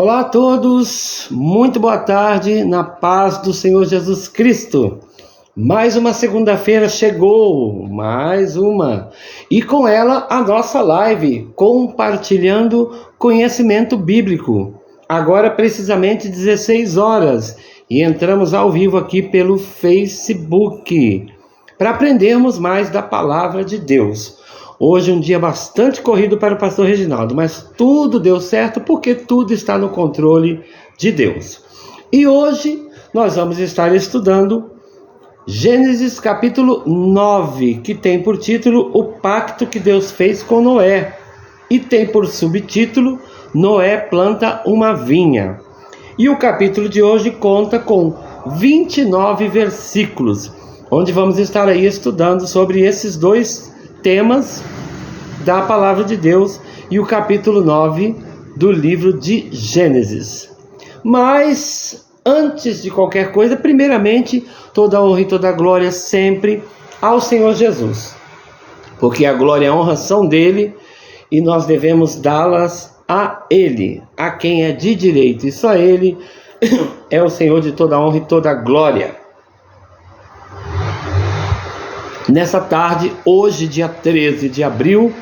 Olá a todos, muito boa tarde, na paz do Senhor Jesus Cristo. Mais uma segunda-feira chegou, mais uma, e com ela a nossa live, compartilhando conhecimento bíblico. Agora precisamente 16 horas, e entramos ao vivo aqui pelo Facebook, para aprendermos mais da palavra de Deus. Hoje um dia bastante corrido para o pastor Reginaldo, mas tudo deu certo porque tudo está no controle de Deus. E hoje nós vamos estar estudando Gênesis capítulo 9, que tem por título O Pacto que Deus fez com Noé, e tem por subtítulo Noé planta uma vinha. E o capítulo de hoje conta com 29 versículos, onde vamos estar aí estudando sobre esses dois temas da palavra de Deus e o capítulo 9 do livro de Gênesis. Mas antes de qualquer coisa, primeiramente, toda a honra e toda a glória sempre ao Senhor Jesus, porque a glória e a honra são dele e nós devemos dá-las a ele, a quem é de direito, e só ele é o Senhor de toda a honra e toda a glória. Nessa tarde, hoje, dia 13 de abril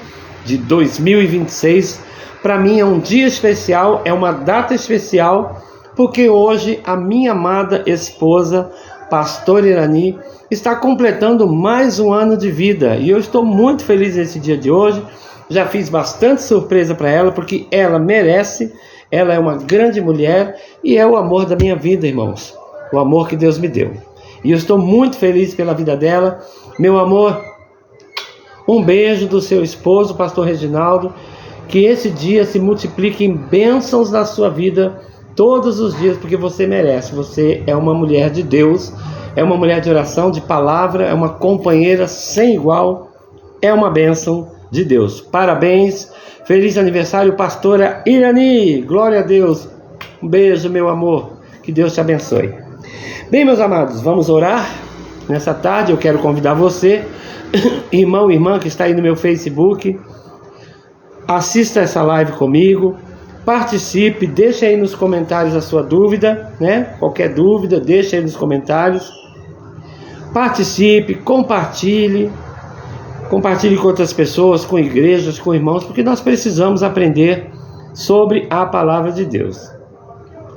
de 2026, para mim é um dia especial, é uma data especial, porque hoje a minha amada esposa, pastor Irani, está completando mais um ano de vida. E eu estou muito feliz nesse dia de hoje. Já fiz bastante surpresa para ela, porque ela merece. Ela é uma grande mulher e é o amor da minha vida, irmãos. O amor que Deus me deu. E eu estou muito feliz pela vida dela. Meu amor, um beijo do seu esposo, pastor Reginaldo. Que esse dia se multiplique em bênçãos na sua vida todos os dias, porque você merece. Você é uma mulher de Deus, é uma mulher de oração, de palavra, é uma companheira sem igual, é uma bênção de Deus. Parabéns, feliz aniversário, pastora Irani. Glória a Deus. Um beijo, meu amor. Que Deus te abençoe. Bem, meus amados, vamos orar. Nessa tarde eu quero convidar você, irmão e irmã que está aí no meu Facebook, assista essa live comigo, participe, deixe aí nos comentários a sua dúvida, né? Qualquer dúvida, deixe aí nos comentários. Participe, compartilhe com outras pessoas, com igrejas, com irmãos, porque nós precisamos aprender sobre a palavra de Deus.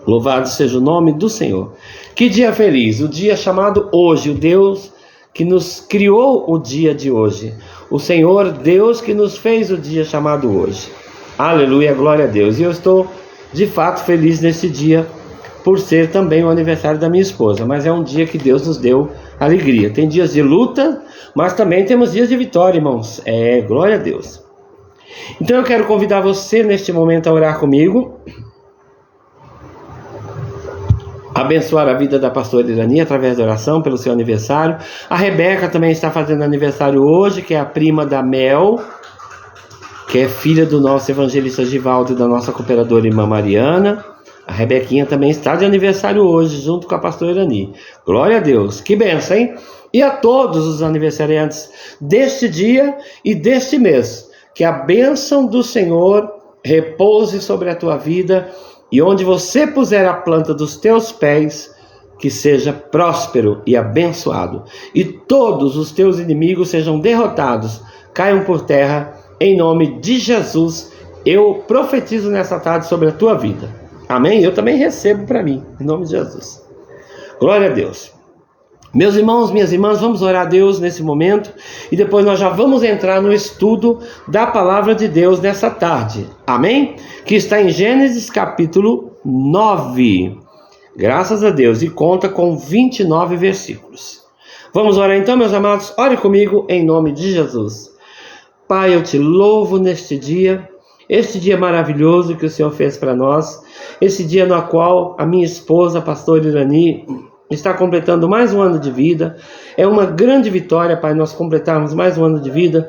Louvado seja o nome do Senhor. Que dia feliz, o dia chamado hoje, o Deus que nos criou o dia de hoje, o Senhor Deus que nos fez o dia chamado hoje. Aleluia, glória a Deus. E eu estou de fato feliz nesse dia, por ser também o aniversário da minha esposa, mas é um dia que Deus nos deu alegria. Tem dias de luta, mas também temos dias de vitória, irmãos. Glória a Deus. Então eu quero convidar você neste momento a orar comigo, abençoar a vida da pastora Irani através da oração pelo seu aniversário. A Rebeca também está fazendo aniversário hoje, que é a prima da Mel, que é filha do nosso evangelista Givaldo e da nossa cooperadora irmã Mariana. A Rebequinha também está de aniversário hoje, junto com a pastora Irani. Glória a Deus, que bênção, hein? E a todos os aniversariantes deste dia e deste mês, que a bênção do Senhor repouse sobre a tua vida, e onde você puser a planta dos teus pés, que seja próspero e abençoado, e todos os teus inimigos sejam derrotados, caiam por terra, em nome de Jesus. Eu profetizo nessa tarde sobre a tua vida. Amém? Eu também recebo para mim, em nome de Jesus. Glória a Deus. Meus irmãos, minhas irmãs, vamos orar a Deus nesse momento e depois nós já vamos entrar no estudo da palavra de Deus nessa tarde. Amém? Que está em Gênesis capítulo 9. Graças a Deus. E conta com 29 versículos. Vamos orar então, meus amados? Ore comigo em nome de Jesus. Pai, eu te louvo neste dia. Este dia maravilhoso que o Senhor fez para nós. Esse dia no qual a minha esposa, a pastora Irani, está completando mais um ano de vida. É uma grande vitória, Pai, nós completarmos mais um ano de vida,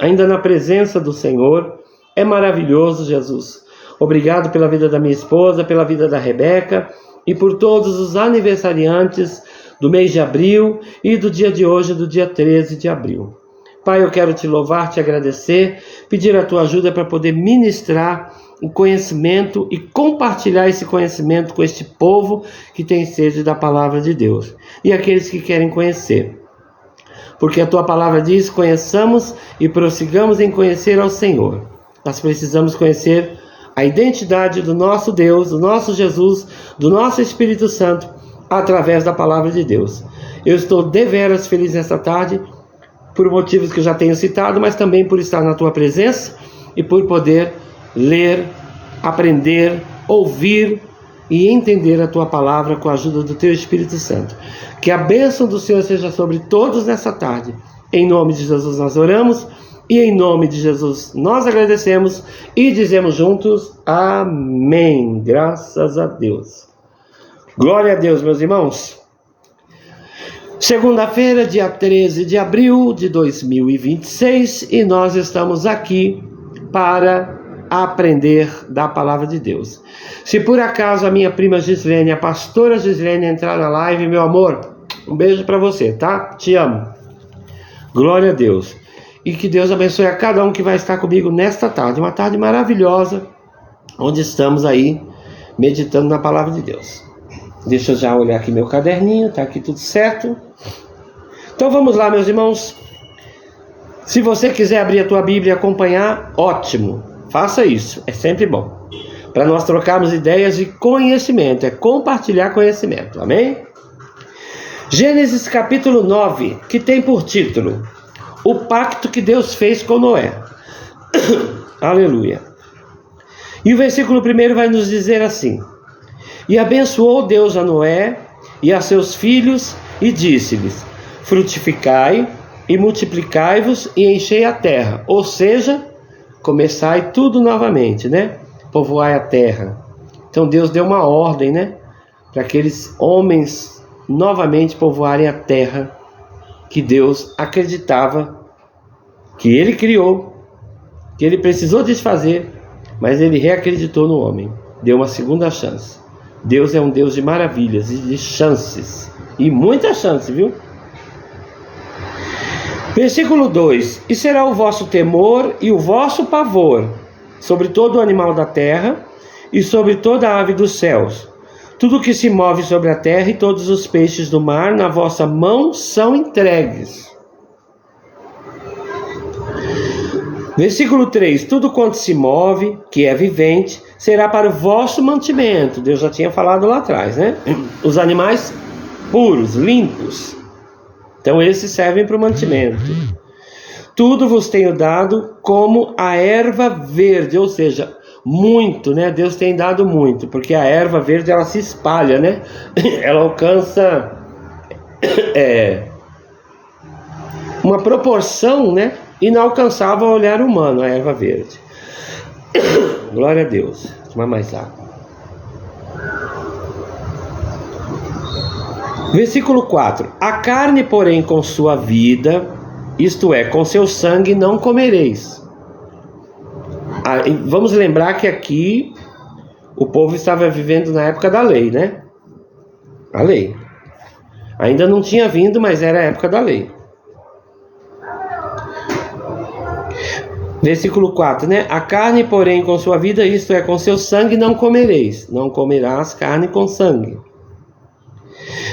ainda na presença do Senhor. É maravilhoso, Jesus. Obrigado pela vida da minha esposa, pela vida da Rebeca e por todos os aniversariantes do mês de abril e do dia de hoje, do dia 13 de abril. Pai, eu quero te louvar, te agradecer, pedir a tua ajuda para poder ministrar em conhecimento e compartilhar esse conhecimento com este povo que tem sede da palavra de Deus e aqueles que querem conhecer. Porque a tua palavra diz: conheçamos e prossigamos em conhecer ao Senhor. Nós precisamos conhecer a identidade do nosso Deus, do nosso Jesus, do nosso Espírito Santo, através da palavra de Deus. Eu estou deveras feliz nessa tarde, por motivos que eu já tenho citado, mas também por estar na tua presença e por poder ler, aprender, ouvir e entender a tua palavra com a ajuda do teu Espírito Santo. Que a bênção do Senhor seja sobre todos nessa tarde. Em nome de Jesus nós oramos e em nome de Jesus nós agradecemos e dizemos juntos amém. Graças a Deus. Glória a Deus, meus irmãos. Segunda-feira, dia 13 de abril de 2026, e nós estamos aqui para aprender da palavra de Deus. Se por acaso a minha prima Gislene, a pastora Gislene, entrar na live, meu amor, um beijo para você, tá? Te amo. Glória a Deus. E que Deus abençoe a cada um que vai estar comigo nesta tarde, uma tarde maravilhosa, onde estamos aí meditando na palavra de Deus. Deixa eu já olhar aqui meu caderninho, tá aqui tudo certo. Então vamos lá, meus irmãos. Se você quiser abrir a tua Bíblia e acompanhar, ótimo. Faça isso, é sempre bom. Para nós trocarmos ideias de conhecimento, é compartilhar conhecimento, amém? Gênesis capítulo 9, que tem por título o pacto que Deus fez com Noé. Aleluia. E o versículo 1 vai nos dizer assim: e abençoou Deus a Noé e a seus filhos e disse-lhes: frutificai e multiplicai-vos e enchei a terra. Ou seja, começai tudo novamente, né? Povoai a terra. Então Deus deu uma ordem, né? Para aqueles homens novamente povoarem a terra que Deus acreditava que Ele criou, que Ele precisou desfazer, mas Ele reacreditou no homem. Deu uma segunda chance. Deus é um Deus de maravilhas e de chances. E muita chance, viu? Versículo 2: e será o vosso temor e o vosso pavor sobre todo o animal da terra e sobre toda a ave dos céus. Tudo que se move sobre a terra e todos os peixes do mar na vossa mão são entregues. Versículo 3: tudo quanto se move, que é vivente, será para o vosso mantimento. Deus já tinha falado lá atrás, né? Os animais puros, limpos. Então esses servem para o mantimento. Tudo vos tenho dado como a erva verde, ou seja, muito, né? Deus tem dado muito, porque a erva verde ela se espalha, né? Ela alcança uma proporção, né? Inalcançável ao olhar humano, a erva verde. Glória a Deus. Vou tomar mais água. Versículo 4: a carne, porém, com sua vida, isto é, com seu sangue, não comereis. Vamos lembrar que aqui o povo estava vivendo na época da lei, né? A lei. Ainda não tinha vindo, mas era a época da lei. Versículo 4, né? A carne, porém, com sua vida, isto é, com seu sangue, não comereis. Não comerás carne com sangue.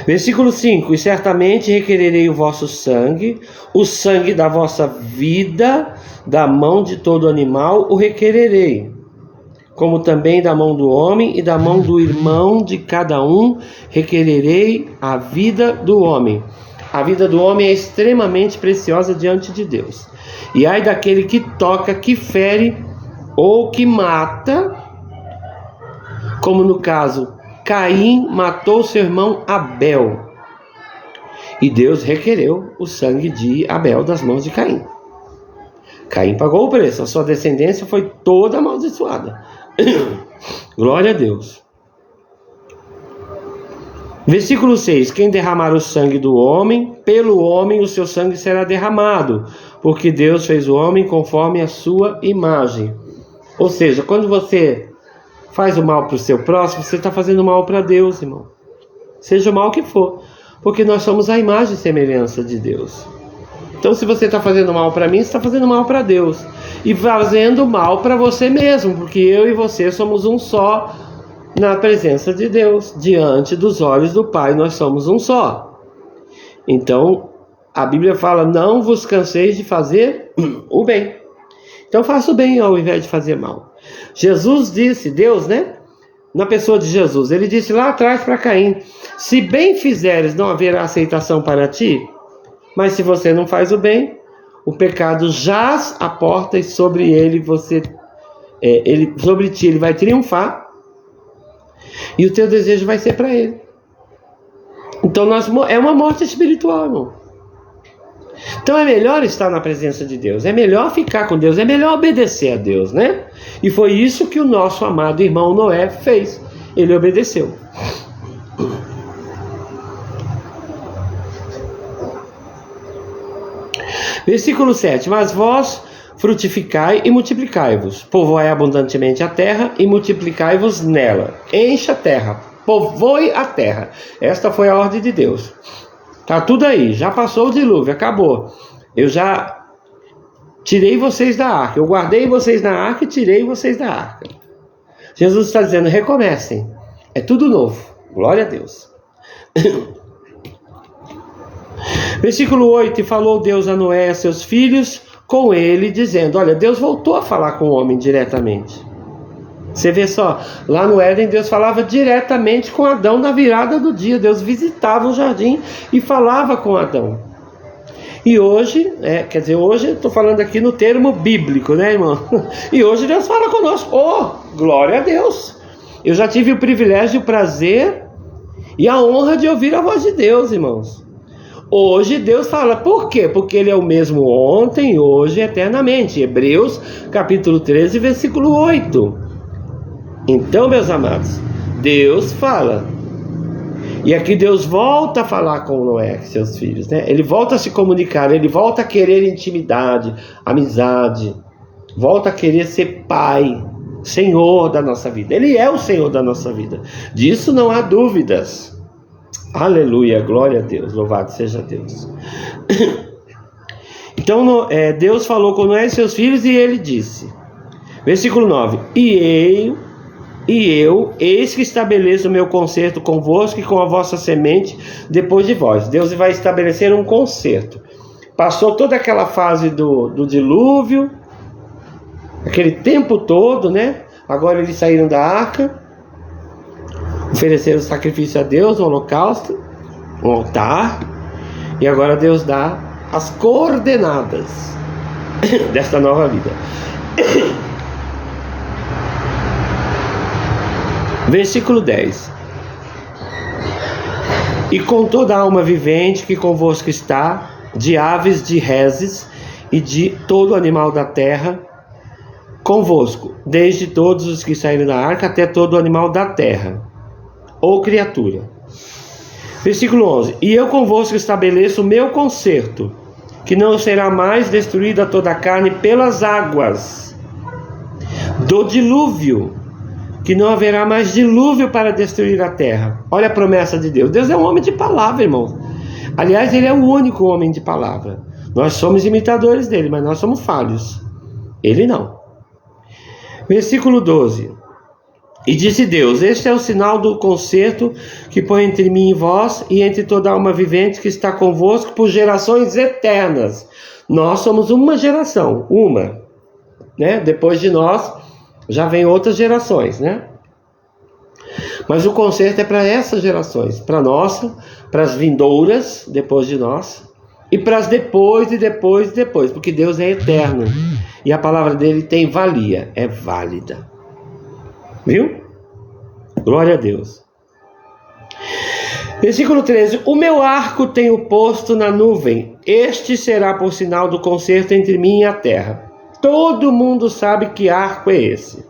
Versículo 5: e certamente requererei o vosso sangue, o sangue da vossa vida, da mão de todo animal o requererei, como também da mão do homem e da mão do irmão de cada um requererei a vida do homem. A vida do homem é extremamente preciosa diante de Deus. E ai daquele que toca, que fere ou que mata, como no caso Caim matou seu irmão Abel, e Deus requereu o sangue de Abel das mãos de Caim. Caim pagou o preço, a sua descendência foi toda amaldiçoada. Glória a Deus. Versículo 6: quem derramar o sangue do homem, pelo homem o seu sangue será derramado, porque Deus fez o homem conforme a sua imagem. Ou seja, quando você faz o mal para o seu próximo, você está fazendo mal para Deus, irmão. Seja o mal que for, porque nós somos a imagem e semelhança de Deus. Então, se você está fazendo mal para mim, você está fazendo mal para Deus. E fazendo mal para você mesmo, porque eu e você somos um só na presença de Deus. Diante dos olhos do Pai, nós somos um só. Então, a Bíblia fala, não vos canseis de fazer o bem. Então, faça o bem ao invés de fazer mal. Jesus disse, Deus, né? Na pessoa de Jesus, ele disse lá atrás para Caim, se bem fizeres, não haverá aceitação para ti, mas se você não faz o bem, o pecado jaz à porta e sobre ele sobre ti ele vai triunfar e o teu desejo vai ser para ele. Então é uma morte espiritual, irmão. Então é melhor estar na presença de Deus, é melhor ficar com Deus, é melhor obedecer a Deus, né? E foi isso que o nosso amado irmão Noé fez, ele obedeceu. Versículo 7, mas vós frutificai e multiplicai-vos, povoai abundantemente a terra e multiplicai-vos nela, encha a terra, povoe a terra. Esta foi a ordem de Deus. Tá tudo aí, já passou o dilúvio, acabou. Eu já tirei vocês da arca, eu guardei vocês na arca e tirei vocês da arca. Jesus está dizendo, recomecem, é tudo novo, glória a Deus. Versículo 8, e falou Deus a Noé e a seus filhos com ele, dizendo, olha, Deus voltou a falar com o homem diretamente. Você vê só, lá no Éden Deus falava diretamente com Adão na virada do dia. Deus visitava o jardim e falava com Adão. E hoje, hoje eu estou falando aqui no termo bíblico, né, irmão? E hoje Deus fala conosco. Oh, glória a Deus! Eu já tive o privilégio, o prazer e a honra de ouvir a voz de Deus, irmãos. Hoje Deus fala, por quê? Porque Ele é o mesmo ontem, hoje e eternamente. Hebreus capítulo 13, versículo 8. Então, meus amados, Deus fala. E aqui Deus volta a falar com Noé e seus filhos, né? Ele volta a se comunicar, ele volta a querer intimidade, amizade, volta a querer ser pai, Senhor da nossa vida. Ele é o Senhor da nossa vida. Disso não há dúvidas. Aleluia, glória a Deus, louvado seja Deus. Então, Deus falou com Noé e seus filhos e ele disse, versículo 9, E eu, eis que estabeleço o meu concerto convosco e com a vossa semente depois de vós. Deus vai estabelecer um concerto. Passou toda aquela fase do dilúvio, aquele tempo todo, né? Agora eles saíram da arca, ofereceram sacrifício a Deus, um holocausto, um altar, e agora Deus dá as coordenadas desta nova vida. Versículo 10. E com toda a alma vivente que convosco está, de aves, de reses e de todo animal da terra, convosco, desde todos os que saíram da arca até todo animal da terra, ou criatura. Versículo 11. E eu convosco estabeleço o meu concerto, que não será mais destruída toda a carne pelas águas do dilúvio, que não haverá mais dilúvio para destruir a terra. Olha a promessa de Deus. Deus é um homem de palavra, irmão. Aliás, ele é o único homem de palavra. Nós somos imitadores dele, mas nós somos falhos. Ele não. Versículo 12. E disse Deus, este é o sinal do concerto que põe entre mim e vós e entre toda alma vivente que está convosco por gerações eternas. Nós somos uma geração, né? Depois de nós já vem outras gerações, né? Mas o concerto é para essas gerações, para nossa, para as vindouras depois de nós e para as depois e depois e depois, porque Deus é eterno e a palavra dele tem valia, é válida. Viu? Glória a Deus. Versículo 13. O meu arco tenho posto na nuvem. Este será por sinal do concerto entre mim e a terra. Todo mundo sabe que arco é esse.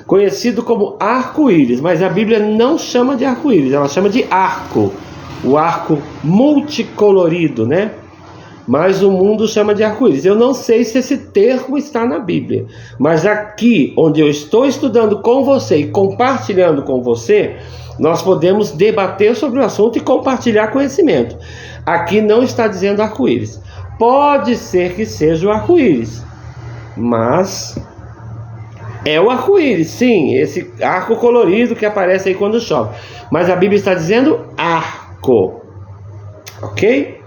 Conhecido como arco-íris. Mas a Bíblia não chama de arco-íris. Ela chama de arco. O arco multicolorido, né? Mas o mundo chama de arco-íris. Eu não sei se esse termo está na Bíblia, mas aqui, onde eu estou estudando com você e compartilhando com você, nós podemos debater sobre o assunto e compartilhar conhecimento. Aqui não está dizendo arco-íris. Pode ser que seja o arco-íris, mas é o arco-íris, sim, esse arco colorido que aparece aí quando chove. Mas a Bíblia está dizendo arco, ok?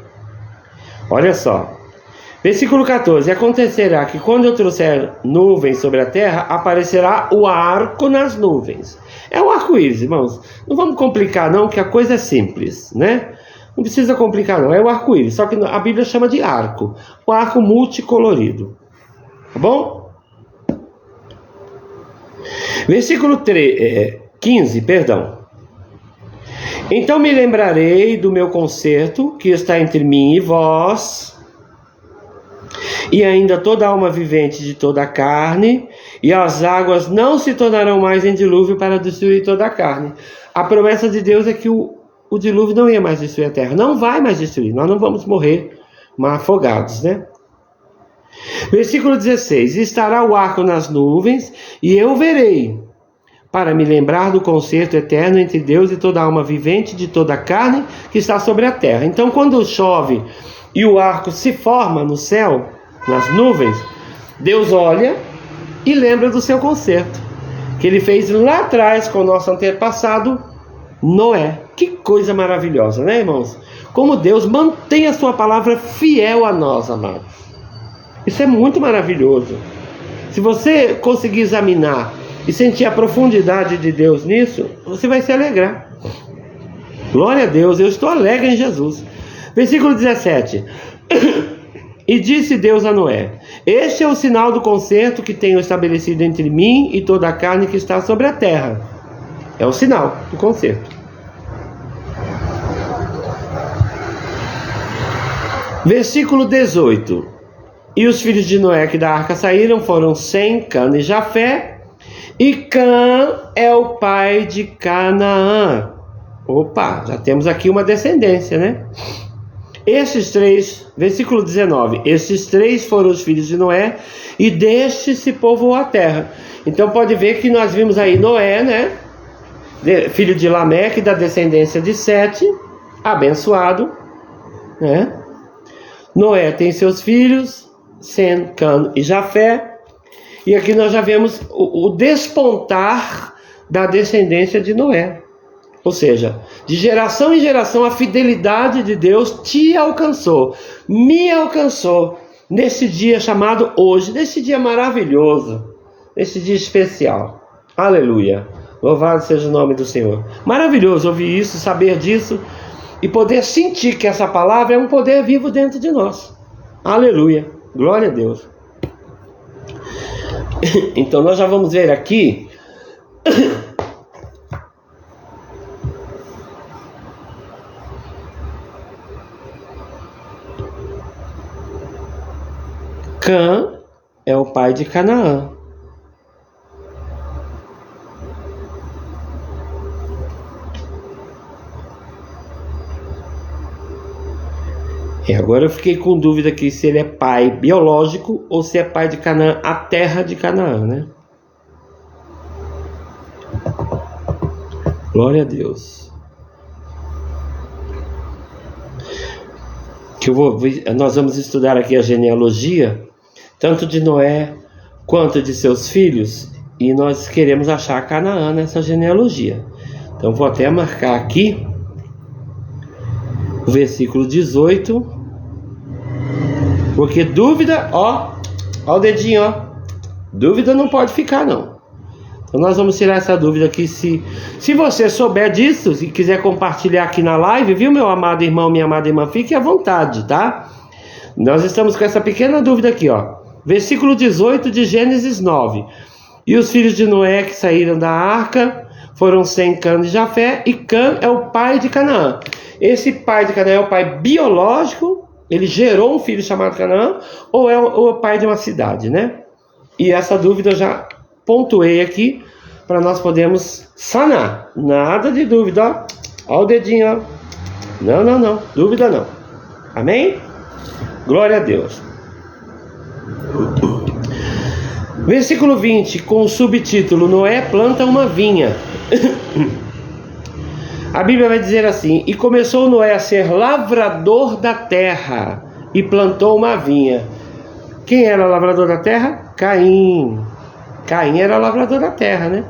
Olha só, versículo 14: acontecerá que quando eu trouxer nuvens sobre a terra, aparecerá o arco nas nuvens. É o arco-íris, irmãos. Não vamos complicar não, que a coisa é simples, né? Não precisa complicar não, é o arco-íris. Só que a Bíblia chama de arco, o arco multicolorido. Tá bom? Versículo 15, perdão. Então me lembrarei do meu concerto que está entre mim e vós, e ainda toda alma vivente de toda a carne, e as águas não se tornarão mais em dilúvio para destruir toda a carne. A promessa de Deus é que o dilúvio não ia mais destruir a terra, não vai mais destruir, nós não vamos morrer afogados, né? Versículo 16: estará o arco nas nuvens, e eu verei, para me lembrar do concerto eterno entre Deus e toda alma vivente de toda a carne que está sobre a terra. Então, quando chove e o arco se forma no céu, nas nuvens, Deus olha e lembra do seu concerto, que Ele fez lá atrás com o nosso antepassado Noé. Que coisa maravilhosa, né, irmãos? Como Deus mantém a sua palavra fiel a nós, amados. Isso é muito maravilhoso. Se você conseguir examinar e sentir a profundidade de Deus nisso, você vai se alegrar. Glória a Deus, eu estou alegre em Jesus. Versículo 17: e disse Deus a Noé: este é o sinal do concerto que tenho estabelecido entre mim e toda a carne que está sobre a terra. É o sinal do concerto. Versículo 18: e os filhos de Noé que da arca saíram foram Sem, Cã e Jafé, e Cã é o pai de Canaã. Opa, já temos aqui uma descendência, né? Estes três, versículo 19: estes três foram os filhos de Noé, e destes se povoou a terra. Então pode ver que nós vimos aí Noé, né? Filho de Lameque, da descendência de Sete, abençoado, né? Noé tem seus filhos, Sem, Cã e Jafé. E aqui nós já vemos o despontar da descendência de Noé. Ou seja, de geração em geração a fidelidade de Deus te alcançou, me alcançou, nesse dia chamado hoje, nesse dia maravilhoso, nesse dia especial. Aleluia, louvado seja o nome do Senhor. Maravilhoso ouvir isso, saber disso e poder sentir que essa palavra é um poder vivo dentro de nós. Aleluia, glória a Deus. Então nós já vamos ver aqui Cã é o pai de Canaã. E agora eu fiquei com dúvida aqui se ele é pai biológico ou se é pai de Canaã, a terra de Canaã, né? Glória a Deus. Nós vamos estudar aqui a genealogia, tanto de Noé quanto de seus filhos, e nós queremos achar Canaã nessa genealogia. Então vou até marcar aqui o versículo 18, porque dúvida, ó o dedinho, ó, dúvida não pode ficar não. Então nós vamos tirar essa dúvida aqui. Se você souber disso, se quiser compartilhar aqui na live, viu, meu amado irmão, minha amada irmã, fique à vontade, tá? Nós estamos com essa pequena dúvida aqui, ó. Versículo 18 de Gênesis 9. E os filhos de Noé que saíram da arca foram Sem, Cã e Jafé, e Cã é o pai de Canaã. Esse pai de Canaã é o pai biológico, ele gerou um filho chamado Canaã, ou é o pai de uma cidade, né? E essa dúvida eu já pontuei aqui para nós podermos sanar. Nada de dúvida, ó o dedinho, ó. Não, dúvida não. Amém? Glória a Deus. Versículo 20, com o subtítulo: Noé planta uma vinha. A Bíblia vai dizer assim: e começou Noé a ser lavrador da terra. e plantou uma vinha. Quem era lavrador da terra? Caim. Caim era lavrador da terra, né?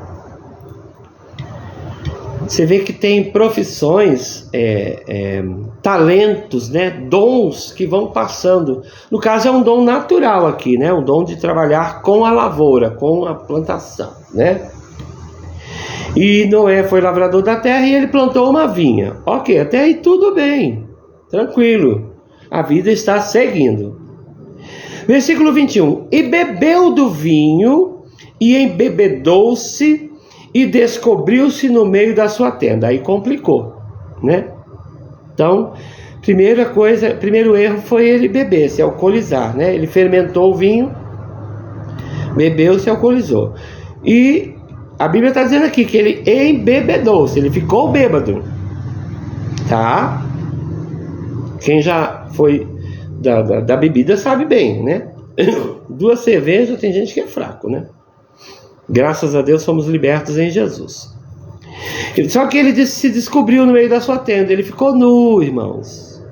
Você vê que tem profissões, talentos, né? Dons que vão passando. No caso é um dom natural aqui, né? O dom de trabalhar com a lavoura, com a plantação, né? E Noé foi lavrador da terra e ele plantou uma vinha. Ok, até aí tudo bem, tranquilo. A vida está seguindo. Versículo 21. E bebeu do vinho e embebedou-se e descobriu-se no meio da sua tenda. Aí complicou, né? Então, primeiro erro foi ele beber, se alcoolizar, né? Ele fermentou o vinho, bebeu, se alcoolizou. E a Bíblia está dizendo aqui que ele embebedou-se, ele ficou bêbado, tá? Quem já foi da bebida sabe bem, né? 2 cervejas tem gente que é fraco, né? Graças a Deus somos libertos em Jesus. Só que ele se descobriu no meio da sua tenda. Ele ficou nu, irmãos.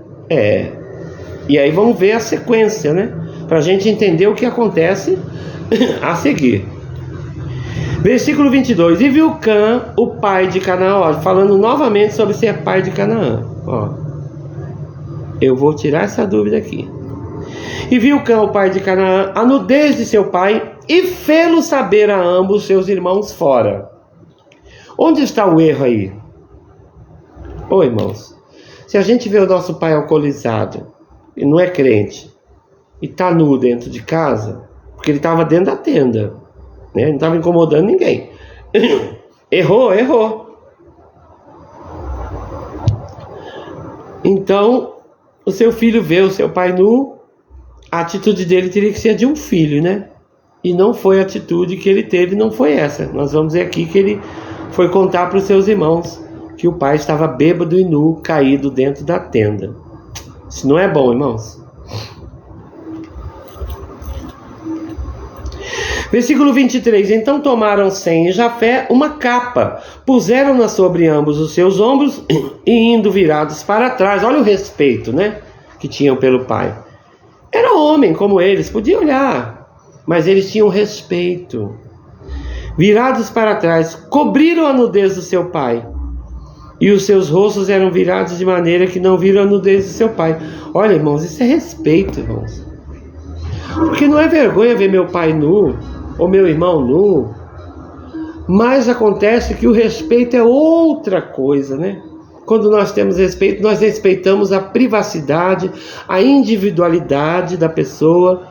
E aí vamos ver a sequência, né? Para a gente entender o que acontece a seguir. Versículo 22. E viu Cã, o pai de Canaã. Ó, falando novamente sobre ser pai de Canaã. Ó, eu vou tirar essa dúvida aqui. E viu Cã, o pai de Canaã, a nudez de seu pai, e fê-lo saber a ambos seus irmãos fora. Onde está o erro aí? Ô irmãos, se a gente vê o nosso pai alcoolizado, e não é crente, e está nu dentro de casa, porque ele estava dentro da tenda, né? Ele não estava incomodando ninguém. Errou. Então, o seu filho vê o seu pai nu, a atitude dele teria que ser de um filho, né? E não foi a atitude que ele teve, não foi essa. Nós vamos ver aqui que ele foi contar para os seus irmãos que o pai estava bêbado e nu, caído dentro da tenda. Isso não é bom, irmãos. Versículo 23. Então tomaram Sem e Jafé uma capa, puseram-na sobre ambos os seus ombros e indo virados para trás. Olha o respeito, né, que tinham pelo pai. Era homem como eles, podia olhar, mas eles tinham respeito. Virados para trás, cobriram a nudez do seu pai, e os seus rostos eram virados de maneira que não viram a nudez do seu pai. Olha, irmãos, isso é respeito, irmãos. Porque não é vergonha ver meu pai nu, ou meu irmão nu, mas acontece que o respeito é outra coisa, né? Quando nós temos respeito, nós respeitamos a privacidade, a individualidade da pessoa,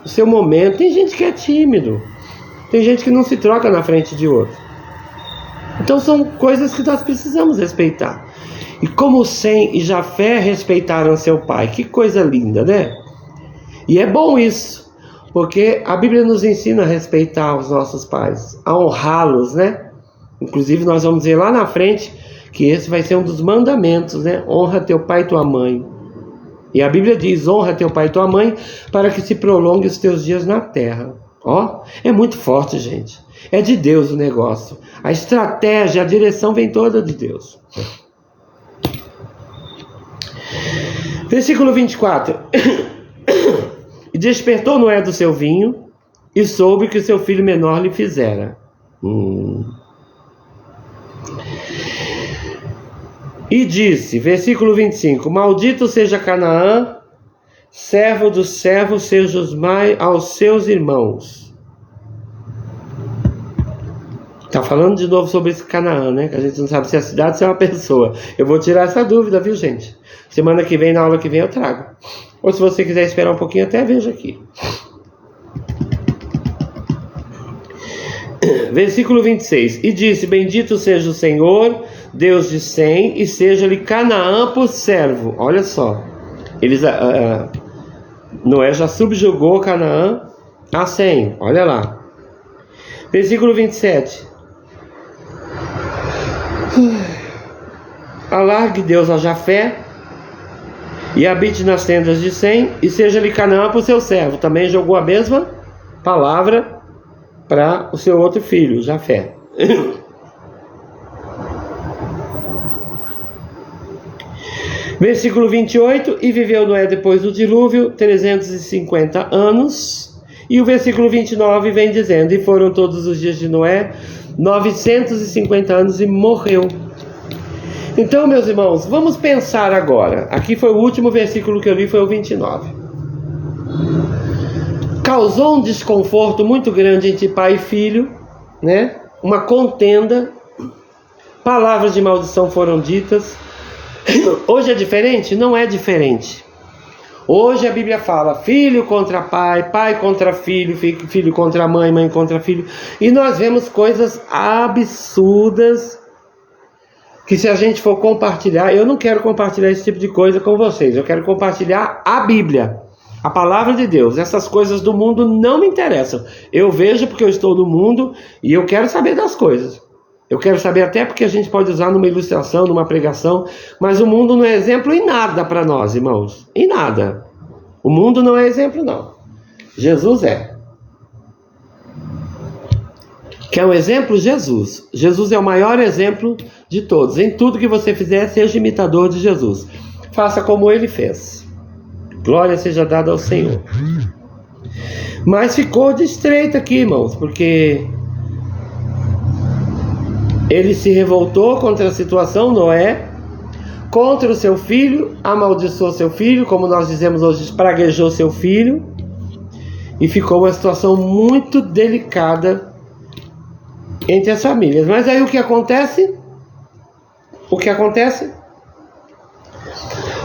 o seu momento. Tem gente que é tímido, tem gente que não se troca na frente de outro. Então são coisas que nós precisamos respeitar. E como Sem e Jafé respeitaram seu pai, que coisa linda, né? E é bom isso, porque a Bíblia nos ensina a respeitar os nossos pais, a honrá-los, né? Inclusive nós vamos ver lá na frente que esse vai ser um dos mandamentos, né? Honra teu pai e tua mãe. E a Bíblia diz: honra teu pai e tua mãe, para que se prolongue os teus dias na terra. Ó, é muito forte, gente. É de Deus o negócio. A estratégia, a direção vem toda de Deus. Versículo 24. E despertou Noé do seu vinho, e soube que o seu filho menor lhe fizera. E disse, versículo 25: maldito seja Canaã, servo dos servos seja os mais aos seus irmãos. Está falando de novo sobre esse Canaã, né? Que a gente não sabe se é a cidade ou se é uma pessoa. Eu vou tirar essa dúvida, viu, gente? Semana que vem, na aula que vem, eu trago. Ou se você quiser esperar um pouquinho, até veja aqui. Versículo 26. E disse: bendito seja o Senhor, Deus de Sem, e seja-lhe Canaã por servo. Olha só. Noé já subjugou Canaã a Sem. Olha lá. Versículo 27. Alargue Deus a Jafé e habite nas tendas de Sem, e seja-lhe Canaã por seu servo. Também jogou a mesma palavra para o seu outro filho, Jafé. Versículo 28, e viveu Noé depois do dilúvio 350 anos. E o versículo 29 vem dizendo, e foram todos os dias de Noé 950 anos e morreu. Então, meus irmãos, vamos pensar agora. Aqui foi o último versículo que eu li, foi o 29. Causou um desconforto muito grande entre pai e filho, né? Uma contenda, palavras de maldição foram ditas. Hoje é diferente? Não é diferente. Hoje a Bíblia fala filho contra pai, pai contra filho, filho contra mãe, mãe contra filho. E nós vemos coisas absurdas que, se a gente for compartilhar, eu não quero compartilhar esse tipo de coisa com vocês. Eu quero compartilhar a Bíblia, a palavra de Deus. Essas coisas do mundo não me interessam. Eu vejo porque eu estou no mundo e eu quero saber das coisas. Eu quero saber até porque a gente pode usar numa ilustração, numa pregação, mas o mundo não é exemplo em nada para nós, irmãos. Em nada. O mundo não é exemplo, não. Jesus é. Quer um exemplo? Jesus. Jesus é o maior exemplo de todos. Em tudo que você fizer, seja imitador de Jesus. Faça como ele fez. Glória seja dada ao Senhor. Mas ficou de estreita aqui, irmãos, porque ele se revoltou contra a situação, Noé, contra o seu filho, amaldiçoou seu filho, como nós dizemos hoje, espraguejou seu filho, e ficou uma situação muito delicada entre as famílias. Mas aí o que acontece?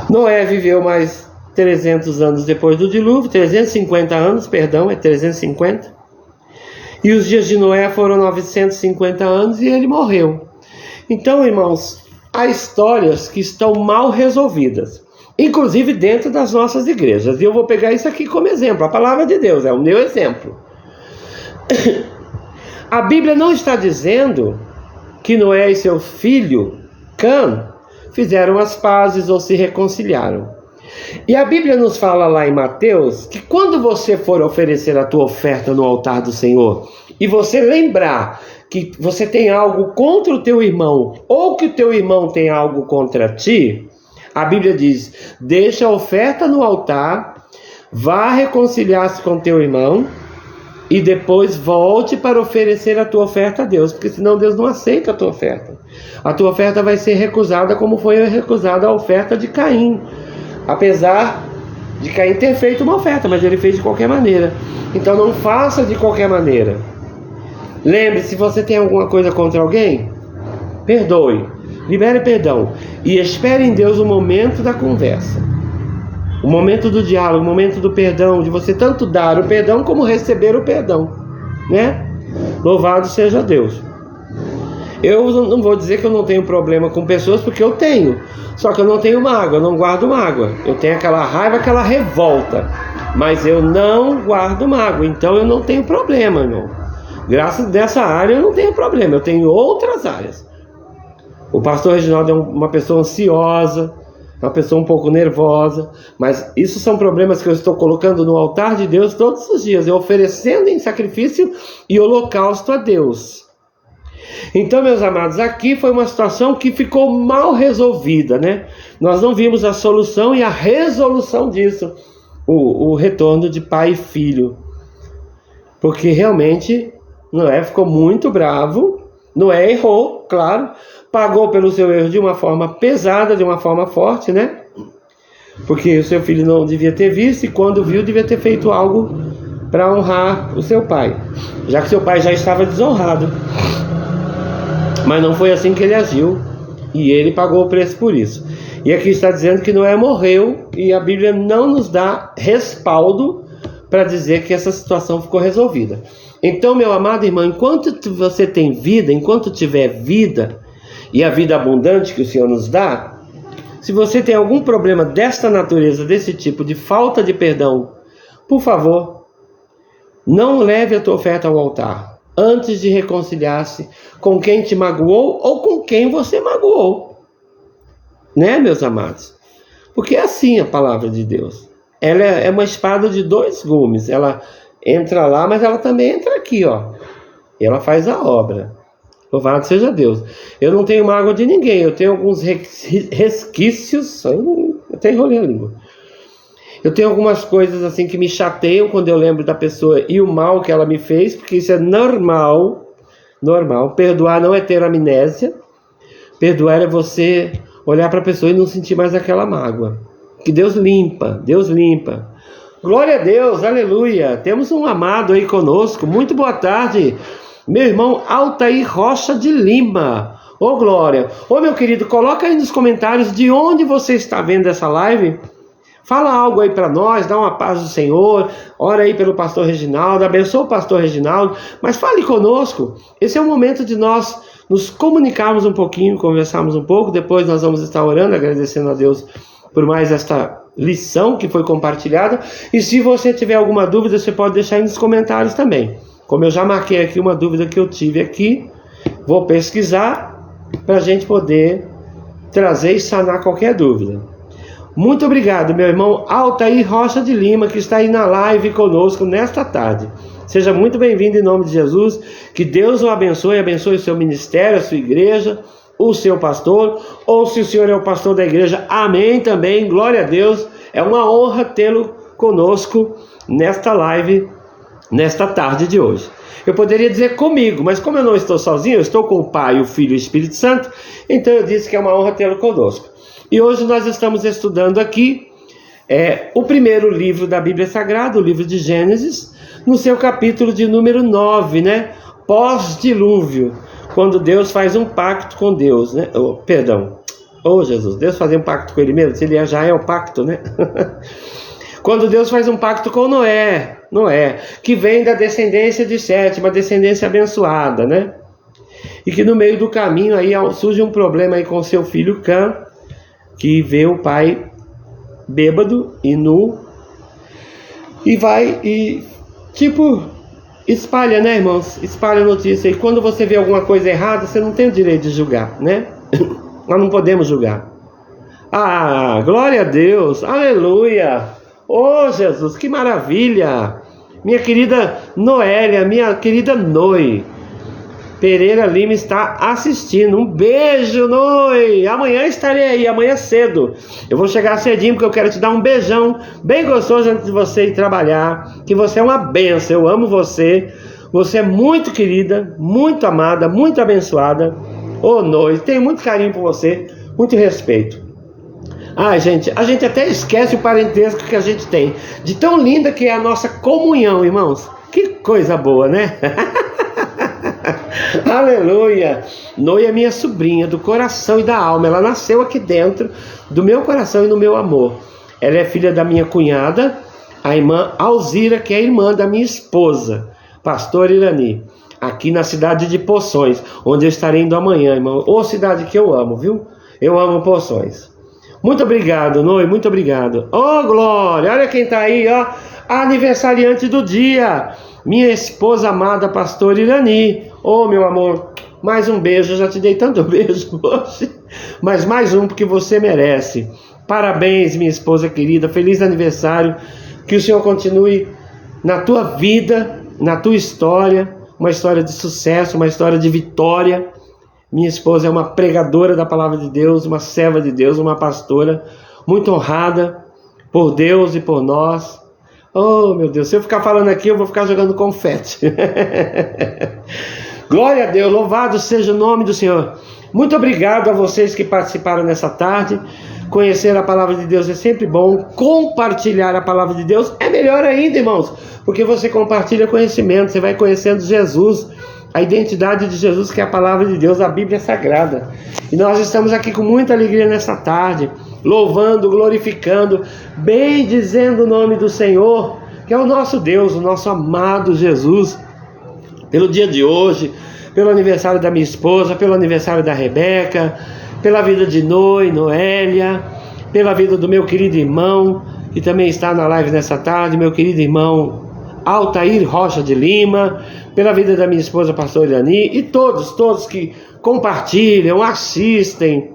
Noé viveu mais 300 anos depois do dilúvio, 350 anos, perdão, é 350. E os dias de Noé foram 950 anos e ele morreu. Então, irmãos, há histórias que estão mal resolvidas, inclusive dentro das nossas igrejas. E eu vou pegar isso aqui como exemplo. A palavra de Deus é o meu exemplo. A Bíblia não está dizendo que Noé e seu filho, Cã, fizeram as pazes ou se reconciliaram. E a Bíblia nos fala lá em Mateus que quando você for oferecer a tua oferta no altar do Senhor e você lembrar que você tem algo contra o teu irmão ou que o teu irmão tem algo contra ti, a Bíblia diz, deixa a oferta no altar, vá reconciliar-se com teu irmão e depois volte para oferecer a tua oferta a Deus, porque senão Deus não aceita a tua oferta. A tua oferta vai ser recusada como foi recusada a oferta de Caim. Apesar de Caim ter feito uma oferta, mas ele fez de qualquer maneira. Então não faça de qualquer maneira. Lembre-se, se você tem alguma coisa contra alguém, perdoe, libere perdão e espere em Deus o momento da conversa, o momento do diálogo, o momento do perdão, de você tanto dar o perdão como receber o perdão, né? Louvado seja Deus. Eu não vou dizer que eu não tenho problema com pessoas, porque eu tenho. Só que eu não tenho mágoa, eu não guardo mágoa. Eu tenho aquela raiva, aquela revolta. Mas eu não guardo mágoa. Então eu não tenho problema, irmão. Graças a dessa área eu não tenho problema. Eu tenho outras áreas. O pastor Reginaldo é uma pessoa ansiosa, uma pessoa um pouco nervosa. Mas isso são problemas que eu estou colocando no altar de Deus todos os dias. Eu oferecendo em sacrifício e holocausto a Deus. Então, meus amados, aqui foi uma situação que ficou mal resolvida, né? Nós não vimos a solução e a resolução disso, o retorno de pai e filho, porque realmente Noé ficou muito bravo. Noé errou, claro, pagou pelo seu erro de uma forma pesada, de uma forma forte, né? Porque o seu filho não devia ter visto, e quando viu, devia ter feito algo para honrar o seu pai, já que seu pai já estava desonrado. Mas não foi assim que ele agiu, e ele pagou o preço por isso. E aqui está dizendo que Noé morreu, e a Bíblia não nos dá respaldo para dizer que essa situação ficou resolvida. Então, meu amado irmão, enquanto você tem vida, enquanto tiver vida, e a vida abundante que o Senhor nos dá, se você tem algum problema desta natureza, desse tipo, de falta de perdão, por favor, não leve a tua oferta ao altar antes de reconciliar-se com quem te magoou ou com quem você magoou, né, meus amados? Porque é assim a palavra de Deus. Ela é uma espada de dois gumes. Ela entra lá, mas ela também entra aqui, ó. E ela faz a obra. Louvado seja Deus. Eu não tenho mágoa de ninguém, eu tenho alguns resquícios, eu até enrolei a língua. Eu tenho algumas coisas assim que me chateiam quando eu lembro da pessoa e o mal que ela me fez, porque isso é normal. Perdoar não é ter amnésia. Perdoar é você olhar para a pessoa e não sentir mais aquela mágoa. Que Deus limpa. Glória a Deus, aleluia. Temos um amado aí conosco. Muito boa tarde, meu irmão Altair Rocha de Lima. Ô glória. Ô meu querido, coloca aí nos comentários de onde você está vendo essa live. Fala algo aí para nós, dá uma paz do Senhor, ora aí pelo pastor Reginaldo, abençoa o pastor Reginaldo, mas fale conosco. Esse é o momento de nós nos comunicarmos um pouquinho, conversarmos um pouco, depois nós vamos estar orando, agradecendo a Deus por mais esta lição que foi compartilhada. E se você tiver alguma dúvida, você pode deixar aí nos comentários também. Como eu já marquei aqui uma dúvida que eu tive aqui, vou pesquisar para a gente poder trazer e sanar qualquer dúvida. Muito obrigado, meu irmão Altair Rocha de Lima, que está aí na live conosco nesta tarde. Seja muito bem-vindo em nome de Jesus. Que Deus o abençoe o seu ministério, a sua igreja, o seu pastor, ou se o senhor é o pastor da igreja, amém também, glória a Deus. É uma honra tê-lo conosco nesta live, nesta tarde de hoje. Eu poderia dizer comigo, mas como eu não estou sozinho, eu estou com o Pai, o Filho e o Espírito Santo, então eu disse que é uma honra tê-lo conosco. E hoje nós estamos estudando aqui o primeiro livro da Bíblia Sagrada, o livro de Gênesis, no seu capítulo de número 9, né? Pós-dilúvio, quando Deus faz um pacto com Deus, né? Jesus, Deus fazia um pacto com ele mesmo, se ele já é o pacto, né? Quando Deus faz um pacto com Noé, que vem da descendência de Sete, uma descendência abençoada, né? E que no meio do caminho aí surge um problema aí com seu filho Cã, que vê o pai bêbado e nu, e vai e espalha, né, irmãos? Espalha a notícia. E quando você vê alguma coisa errada, você não tem o direito de julgar, né? Nós não podemos julgar. Ah, glória a Deus, aleluia. Oh Jesus, que maravilha. Minha querida Noélia, minha querida Noi Pereira Lima está assistindo. Um beijo, Noi. Amanhã estarei aí, amanhã cedo. Eu vou chegar cedinho porque eu quero te dar um beijão bem gostoso antes de você ir trabalhar. Que você é uma bênção, eu amo você. Você é muito querida, muito amada, muito abençoada. Ô Noi, tenho muito carinho por você, muito respeito. Ah, gente, a gente até esquece o parentesco que a gente tem. De tão linda que é a nossa comunhão, irmãos. Que coisa boa, né? Aleluia. Noi é minha sobrinha do coração e da alma. Ela nasceu aqui dentro do meu coração e do meu amor. Ela é filha da minha cunhada, a irmã Alzira, que é irmã da minha esposa, pastor Irani, aqui na cidade de Poções, onde eu estarei indo amanhã, irmão. Ô cidade que eu amo, viu? Eu amo Poções. Muito obrigado, Noi, muito obrigado. Ô glória, olha quem tá aí, ó, aniversariante do dia, minha esposa amada, pastor Irani. Ô meu amor, mais um beijo. Eu já te dei tanto beijo hoje, mas mais um porque você merece. Parabéns, minha esposa querida, feliz aniversário. Que o Senhor continue na tua vida, na tua história, uma história de sucesso, uma história de vitória. Minha esposa é uma pregadora da palavra de Deus, uma serva de Deus, uma pastora muito honrada por Deus e por nós. Oh meu Deus, se eu ficar falando aqui eu vou ficar jogando confete. Glória a Deus, louvado seja o nome do Senhor. Muito obrigado a vocês que participaram nessa tarde. Conhecer a palavra de Deus é sempre bom. Compartilhar a palavra de Deus é melhor ainda, irmãos, porque você compartilha conhecimento, você vai conhecendo Jesus, a identidade de Jesus, que é a palavra de Deus, a Bíblia Sagrada. E nós estamos aqui com muita alegria nessa tarde, louvando, glorificando, bendizendo o nome do Senhor, que é o nosso Deus, o nosso amado Jesus, pelo dia de hoje, pelo aniversário da minha esposa, pelo aniversário da Rebeca, pela vida de Noélia, pela vida do meu querido irmão, que também está na live nessa tarde, meu querido irmão Altair Rocha de Lima, pela vida da minha esposa, pastor Irani, e todos que compartilham, assistem,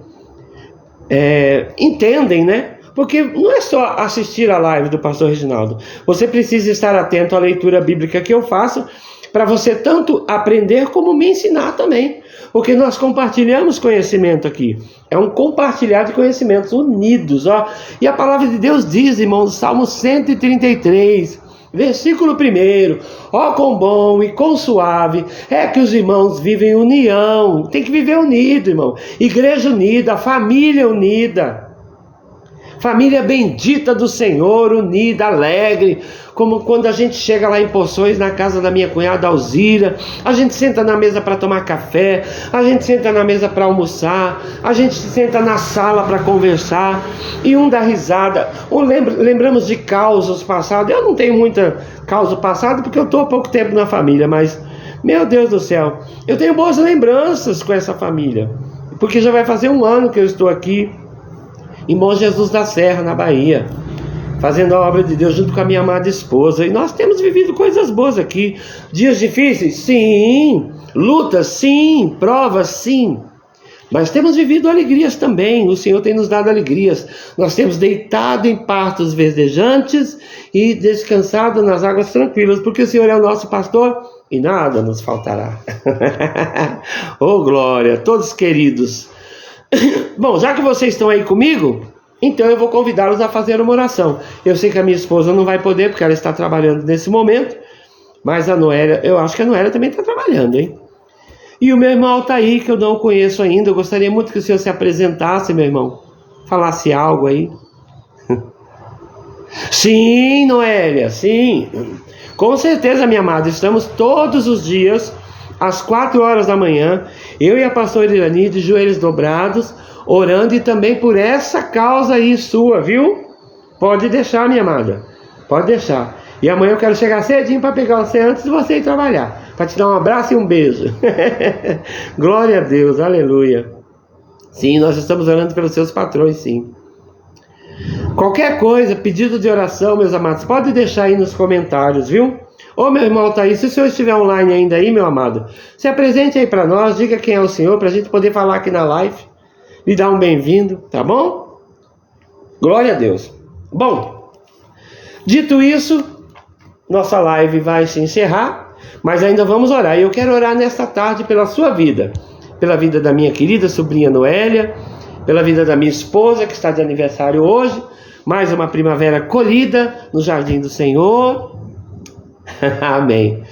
entendem, né? Porque não é só assistir a live do pastor Reginaldo, você precisa estar atento à leitura bíblica que eu faço, para você tanto aprender como me ensinar também, porque nós compartilhamos conhecimento aqui. É um compartilhar de conhecimentos unidos, ó. E a palavra de Deus diz, irmãos, Salmo 133, versículo 1: ó, quão bom e quão suave é que os irmãos vivem em união. Tem que viver unido, irmão. Igreja unida, família unida. Família bendita do Senhor, unida, alegre, como quando a gente chega lá em Poções, na casa da minha cunhada Alzira, a gente senta na mesa para tomar café, a gente senta na mesa para almoçar, a gente senta na sala para conversar, e um dá risada, lembramos de causos passados. Eu não tenho muita causa passada, porque eu estou há pouco tempo na família, mas, meu Deus do céu, eu tenho boas lembranças com essa família, porque já vai fazer 1 ano que eu estou aqui, em Bom Jesus da Serra, na Bahia, fazendo a obra de Deus junto com a minha amada esposa. E nós temos vivido coisas boas aqui. Dias difíceis? Sim. Lutas? Sim. Provas? Sim. Mas temos vivido alegrias também. O Senhor tem nos dado alegrias. Nós temos deitado em pastos verdejantes e descansado nas águas tranquilas, porque o Senhor é o nosso pastor e nada nos faltará. Oh, glória! Todos queridos. Bom, já que vocês estão aí comigo, então eu vou convidá-los a fazer uma oração. Eu sei que a minha esposa não vai poder, porque ela está trabalhando nesse momento, mas a Noélia, eu acho que a Noélia também está trabalhando, hein? E o meu irmão Altair, que eu não conheço ainda, eu gostaria muito que o senhor se apresentasse, meu irmão, falasse algo aí. Sim, Noélia, sim. Com certeza, minha amada, estamos todos os dias às 4 horas da manhã, eu e a pastora Irani, de joelhos dobrados, orando, e também por essa causa aí sua, viu? Pode deixar, minha amada, pode deixar. E amanhã eu quero chegar cedinho para pegar você antes de você ir trabalhar, para te dar um abraço e um beijo. Glória a Deus, aleluia. Sim, nós estamos orando pelos seus patrões, sim. Qualquer coisa, pedido de oração, meus amados, pode deixar aí nos comentários, viu? Ô, meu irmão Altair, se o senhor estiver online ainda aí, meu amado, se apresente aí para nós, diga quem é o senhor, para a gente poder falar aqui na live, lhe dar um bem-vindo, tá bom? Glória a Deus. Bom, dito isso, nossa live vai se encerrar, mas ainda vamos orar. E eu quero orar nesta tarde pela sua vida, pela vida da minha querida sobrinha Noélia, pela vida da minha esposa, que está de aniversário hoje, mais uma primavera colhida no jardim do Senhor. Amém.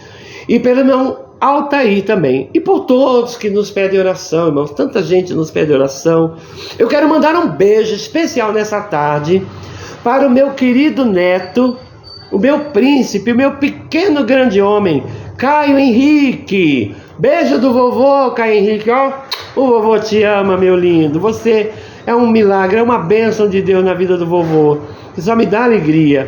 E pelo meu Altair também. E por todos que nos pedem oração, irmãos. Tanta gente nos pede oração. Eu quero mandar um beijo especial nessa tarde para o meu querido neto, o meu príncipe, o meu pequeno grande homem, Caio Henrique. Beijo do vovô, Caio Henrique. Ó, o vovô te ama, meu lindo. Você é um milagre, é uma bênção de Deus na vida do vovô. Só me dá alegria.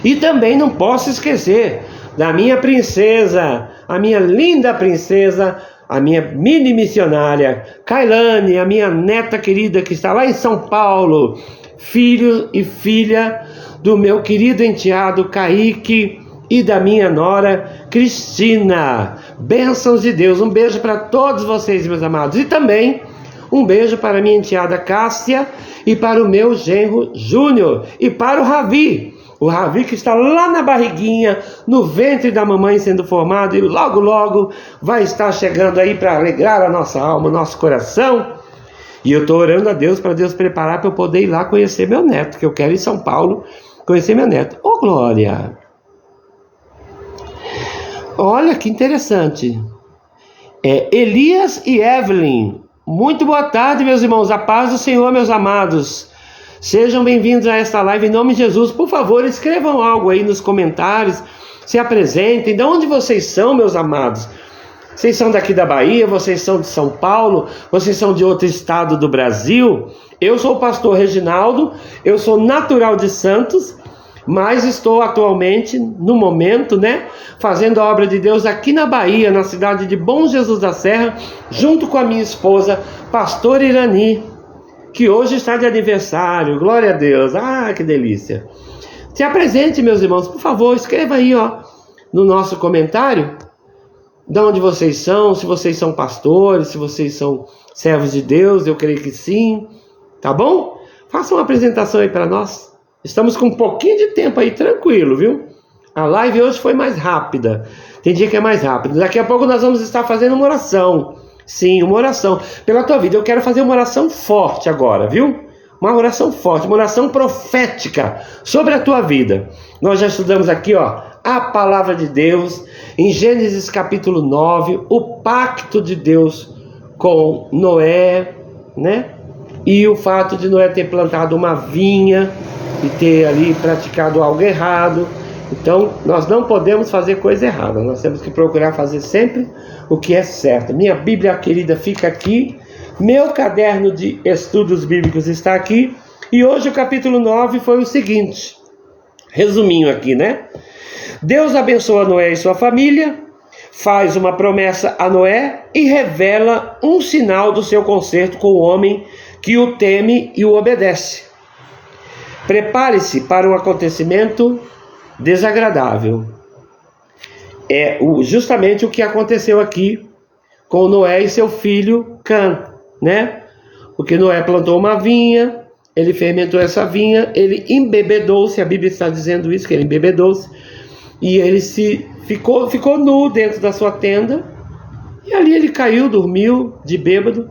E também não posso esquecer da minha princesa, a minha linda princesa, a minha mini missionária, Kailane, a minha neta querida que está lá em São Paulo, filho e filha do meu querido enteado Kaique e da minha nora Cristina. Bênçãos de Deus. Um beijo para todos vocês, meus amados. E também um beijo para a minha enteada Cássia e para o meu genro Júnior e para o Ravi. O Ravi que está lá na barriguinha, no ventre da mamãe sendo formado, e logo logo vai estar chegando aí para alegrar a nossa alma, o nosso coração. E eu estou orando a Deus para Deus preparar para eu poder ir lá conhecer meu neto, que eu quero ir em São Paulo conhecer meu neto. Ô, glória! Olha que interessante. Elias e Evelyn. Muito boa tarde, meus irmãos. A paz do Senhor, meus amados. Sejam bem-vindos a esta live em nome de Jesus. Por favor, escrevam algo aí nos comentários, se apresentem. De onde vocês são, meus amados? Vocês são daqui da Bahia? Vocês são de São Paulo? Vocês são de outro estado do Brasil? Eu sou o pastor Reginaldo, eu sou natural de Santos, mas estou atualmente, no momento, fazendo a obra de Deus aqui na Bahia, na cidade de Bom Jesus da Serra, junto com a minha esposa, pastora Irani, que hoje está de aniversário. Glória a Deus. Ah, que delícia. Se apresente, meus irmãos, por favor, escreva aí, no nosso comentário, de onde vocês são, se vocês são pastores, se vocês são servos de Deus, eu creio que sim, tá bom? Faça uma apresentação aí para nós. Estamos com um pouquinho de tempo aí, tranquilo, viu? A live hoje foi mais rápida. Tem dia que é mais rápido. Daqui a pouco nós vamos estar fazendo uma oração. Sim, uma oração pela tua vida. Eu quero fazer uma oração forte agora, viu? Uma oração forte, uma oração profética sobre a tua vida. Nós já estudamos aqui, ó, a palavra de Deus, em Gênesis capítulo 9, o pacto de Deus com Noé, né? E o fato de Noé ter plantado uma vinha e ter ali praticado algo errado. Então, nós não podemos fazer coisa errada. Nós temos que procurar fazer sempre o que é certo. Minha Bíblia querida fica aqui. Meu caderno de estudos bíblicos está aqui. E hoje o capítulo 9 foi o seguinte. Resuminho aqui, né? Deus abençoa Noé e sua família, faz uma promessa a Noé e revela um sinal do seu conserto com o homem que o teme e o obedece. Prepare-se para um acontecimento desagradável. É justamente o que aconteceu aqui com Noé e seu filho Cã, né? Porque Noé plantou uma vinha, ele fermentou essa vinha, ele embebedou-se, a Bíblia está dizendo isso, que ele embebedou-se, e ele ficou nu dentro da sua tenda, e ali ele caiu, dormiu de bêbado,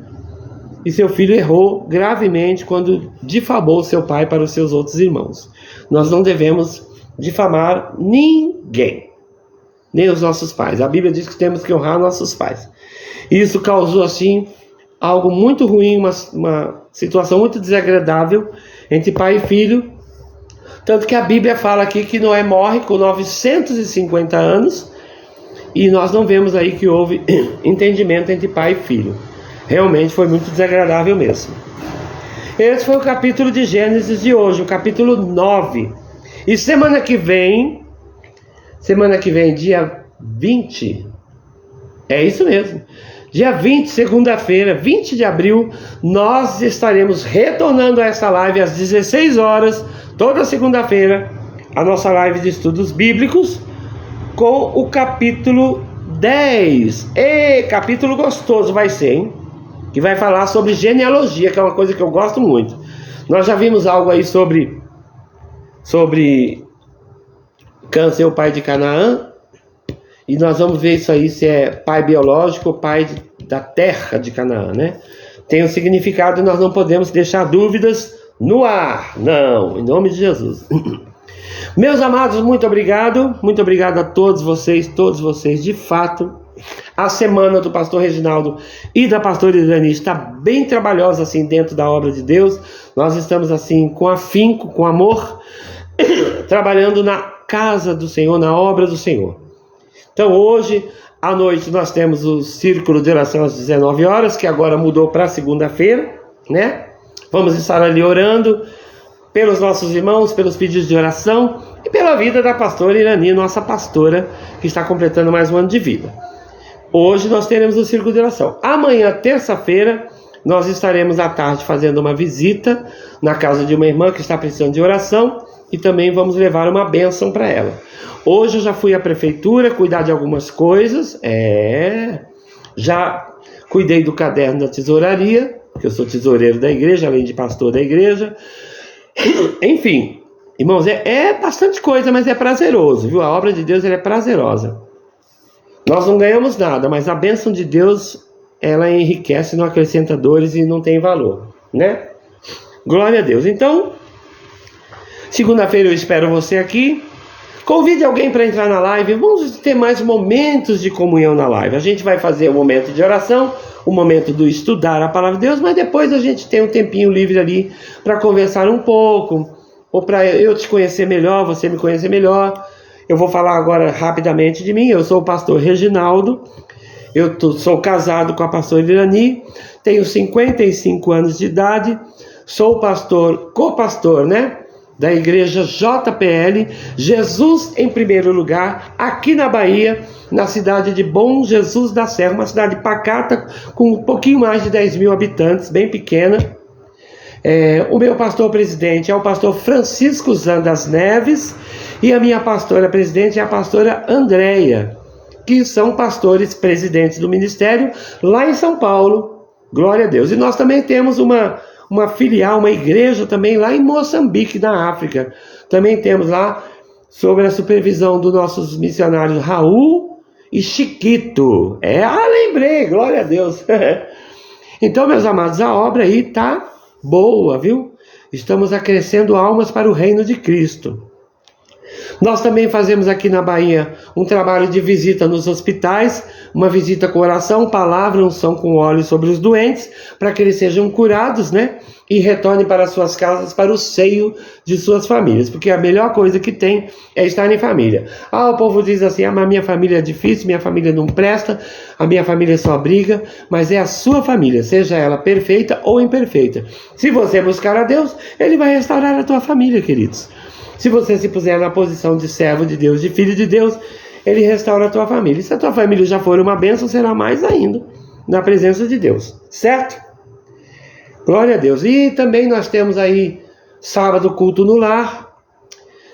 e seu filho errou gravemente quando difamou seu pai para os seus outros irmãos. Nós não devemos difamar ninguém, nem os nossos pais. A Bíblia diz que temos que honrar nossos pais. E isso causou assim algo muito ruim, uma situação muito desagradável entre pai e filho. Tanto que a Bíblia fala aqui que Noé morre com 950 anos e nós não vemos aí que houve entendimento entre pai e filho. Realmente foi muito desagradável mesmo. Esse foi o capítulo de Gênesis de hoje, o capítulo 9. E semana que vem, dia 20, é isso mesmo, dia 20, segunda-feira, 20 de abril, nós estaremos retornando a essa live às 16 horas, toda segunda-feira, a nossa live de estudos bíblicos, com o capítulo 10. Capítulo gostoso vai ser, hein? Que vai falar sobre genealogia, que é uma coisa que eu gosto muito. Nós já vimos algo aí sobre Cã ser o pai de Canaã, e nós vamos ver isso aí, se é pai biológico ou pai da terra de Canaã, né? Tem um significado e nós não podemos deixar dúvidas no ar, não, em nome de Jesus. Meus amados, muito obrigado a todos vocês, de fato. A semana do pastor Reginaldo e da pastora Irani está bem trabalhosa assim dentro da obra de Deus. Nós estamos assim com afinco, com amor, trabalhando na casa do Senhor, na obra do Senhor. Então hoje à noite nós temos o círculo de oração às 19 horas, que agora mudou para segunda-feira, né? Vamos estar ali orando pelos nossos irmãos, pelos pedidos de oração e pela vida da pastora Irani, nossa pastora, que está completando mais um ano de vida. Hoje nós teremos o círculo de oração. Amanhã, terça-feira, nós estaremos à tarde fazendo uma visita na casa de uma irmã que está precisando de oração e também vamos levar uma bênção para ela. Hoje eu já fui à prefeitura cuidar de algumas coisas, já cuidei do caderno da tesouraria, porque eu sou tesoureiro da igreja, além de pastor da igreja. Enfim, irmãos, é bastante coisa, mas é prazeroso, viu? A obra de Deus ela é prazerosa. Nós não ganhamos nada, mas a bênção de Deus, ela enriquece, não acrescenta dores e não tem valor, né? Glória a Deus. Então, segunda-feira eu espero você aqui. Convide alguém para entrar na live. Vamos ter mais momentos de comunhão na live. A gente vai fazer o momento de oração, o momento do estudar a palavra de Deus, mas depois a gente tem um tempinho livre ali para conversar um pouco, ou para eu te conhecer melhor, você me conhecer melhor. Eu vou falar agora rapidamente de mim. Eu sou o pastor Reginaldo, sou casado com a pastora Irani, tenho 55 anos de idade, sou co-pastor, né, da igreja JPL, Jesus em Primeiro Lugar, aqui na Bahia, na cidade de Bom Jesus da Serra, uma cidade pacata, com um pouquinho mais de 10 mil habitantes, bem pequena. O meu pastor presidente é o pastor Francisco Zandas Neves, e a minha pastora presidente é a pastora Andréia, que são pastores presidentes do ministério lá em São Paulo, glória a Deus. E nós também temos uma filial, uma igreja também lá em Moçambique, na África. Também temos lá, sob a supervisão dos nossos missionários Raul e Chiquito. Lembrei, glória a Deus. Então, meus amados, a obra aí tá boa, viu? Estamos acrescendo almas para o reino de Cristo. Nós também fazemos aqui na Bahia um trabalho de visita nos hospitais, uma visita com oração, palavra, unção com óleo sobre os doentes, para que eles sejam curados, né? E retornem para suas casas, para o seio de suas famílias, porque a melhor coisa que tem é estar em família. O povo diz assim, mas minha família é difícil, minha família não presta, a minha família só briga, mas é a sua família, seja ela perfeita ou imperfeita. Se você buscar a Deus, Ele vai restaurar a tua família, queridos. Se você se puser na posição de servo de Deus, de filho de Deus, Ele restaura a tua família. E se a tua família já for uma bênção, será mais ainda na presença de Deus, certo? Glória a Deus. E também nós temos aí sábado culto no lar.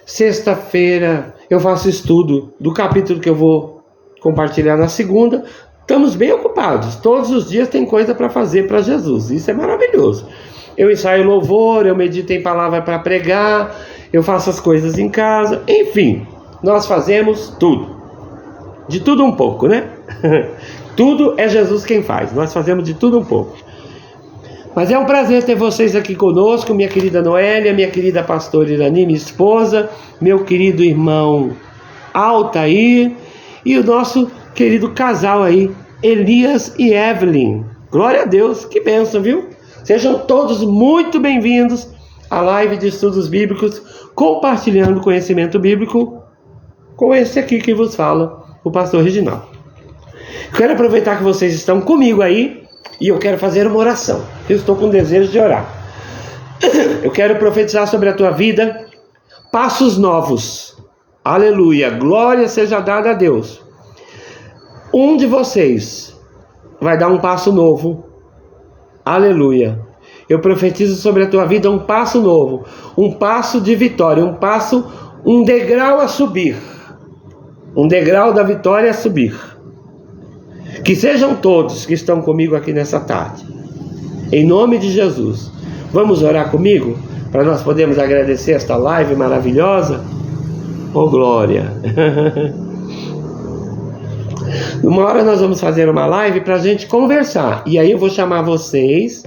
Sexta-feira eu faço estudo do capítulo que eu vou compartilhar na segunda. Estamos bem ocupados. Todos os dias tem coisa para fazer para Jesus. Isso é maravilhoso. Eu ensaio louvor, eu medito em palavra para pregar, eu faço as coisas em casa. Enfim, nós fazemos tudo. De tudo um pouco, né? Tudo é Jesus quem faz. Nós fazemos de tudo um pouco. Mas é um prazer ter vocês aqui conosco, minha querida Noélia, minha querida pastora Irani, minha esposa, meu querido irmão Altair e o nosso querido casal aí, Elias e Evelyn. Glória a Deus, que bênção, viu? Sejam todos muito bem-vindos à live de estudos bíblicos, compartilhando conhecimento bíblico com esse aqui que vos fala, o pastor Reginaldo. Quero aproveitar que vocês estão comigo aí e eu quero fazer uma oração. Eu estou com desejo de orar. Eu quero profetizar sobre a tua vida passos novos. Aleluia, glória seja dada a Deus. Um de vocês vai dar um passo novo. Aleluia. Eu profetizo sobre a tua vida um passo novo, um passo de vitória, um degrau a subir. Um degrau da vitória a subir. Que sejam todos que estão comigo aqui nessa tarde. Em nome de Jesus. Vamos orar comigo? Para nós podermos agradecer esta live maravilhosa? Oh, glória! Uma hora nós vamos fazer uma live para a gente conversar. E aí eu vou chamar vocês.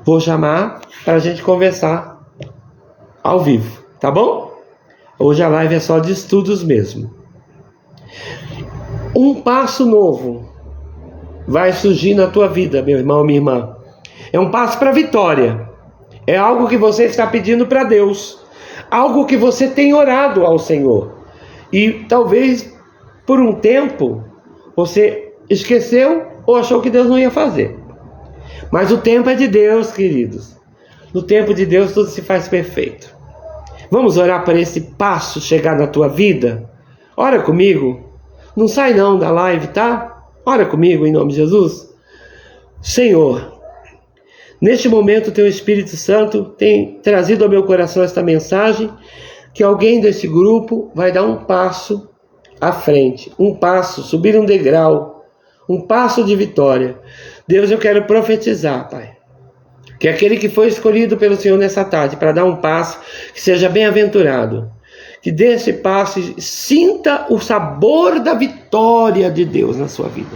Vou chamar para a gente conversar ao vivo. Tá bom? Hoje a live é só de estudos mesmo. Um passo novo vai surgir na tua vida, meu irmão, minha irmã. É um passo para a vitória. É algo que você está pedindo para Deus. Algo que você tem orado ao Senhor. E talvez por um tempo você esqueceu ou achou que Deus não ia fazer. Mas o tempo é de Deus, queridos. No tempo de Deus tudo se faz perfeito. Vamos orar para esse passo chegar na tua vida? Ora comigo. Não sai não da live, tá? Ora comigo em nome de Jesus. Senhor, neste momento o teu Espírito Santo tem trazido ao meu coração esta mensagem, que alguém desse grupo vai dar um passo à frente, um passo, subir um degrau, um passo de vitória. Deus, eu quero profetizar, Pai, que aquele que foi escolhido pelo Senhor nessa tarde para dar um passo, que seja bem-aventurado, que dê esse passo e sinta o sabor da vitória de Deus na sua vida.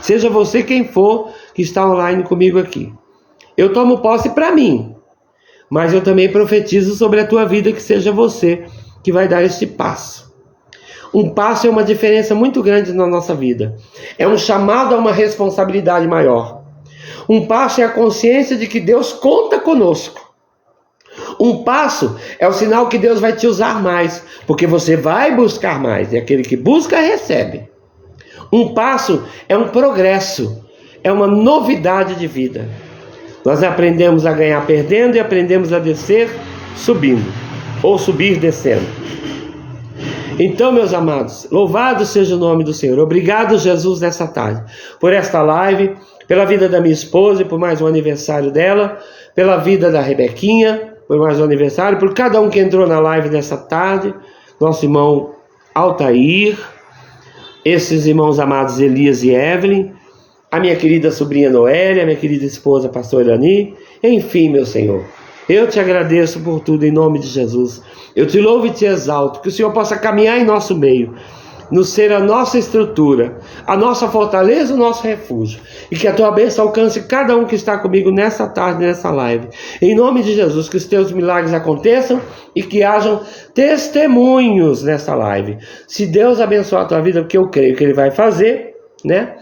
Seja você quem for que está online comigo aqui. Eu tomo posse para mim, mas eu também profetizo sobre a tua vida que seja você que vai dar este passo. Um passo é uma diferença muito grande na nossa vida. É um chamado a uma responsabilidade maior. Um passo é a consciência de que Deus conta conosco. Um passo é o sinal que Deus vai te usar mais, porque você vai buscar mais, e aquele que busca, recebe. Um passo é um progresso, é uma novidade de vida. Nós aprendemos a ganhar perdendo e aprendemos a descer subindo, ou subir descendo. Então, meus amados, louvado seja o nome do Senhor. Obrigado, Jesus, nessa tarde, por esta live, pela vida da minha esposa e por mais um aniversário dela, pela vida da Rebequinha, por mais um aniversário, por cada um que entrou na live nessa tarde, nosso irmão Altair, esses irmãos amados Elias e Evelyn, a minha querida sobrinha Noélia, a minha querida esposa pastor Irani, enfim, meu Senhor, eu te agradeço por tudo em nome de Jesus. Eu te louvo e te exalto, que o Senhor possa caminhar em nosso meio, nos ser a nossa estrutura, a nossa fortaleza, o nosso refúgio. E que a tua bênção alcance cada um que está comigo nessa tarde, nessa live. Em nome de Jesus, que os teus milagres aconteçam e que hajam testemunhos nessa live. Se Deus abençoar a tua vida, porque eu creio que Ele vai fazer, né?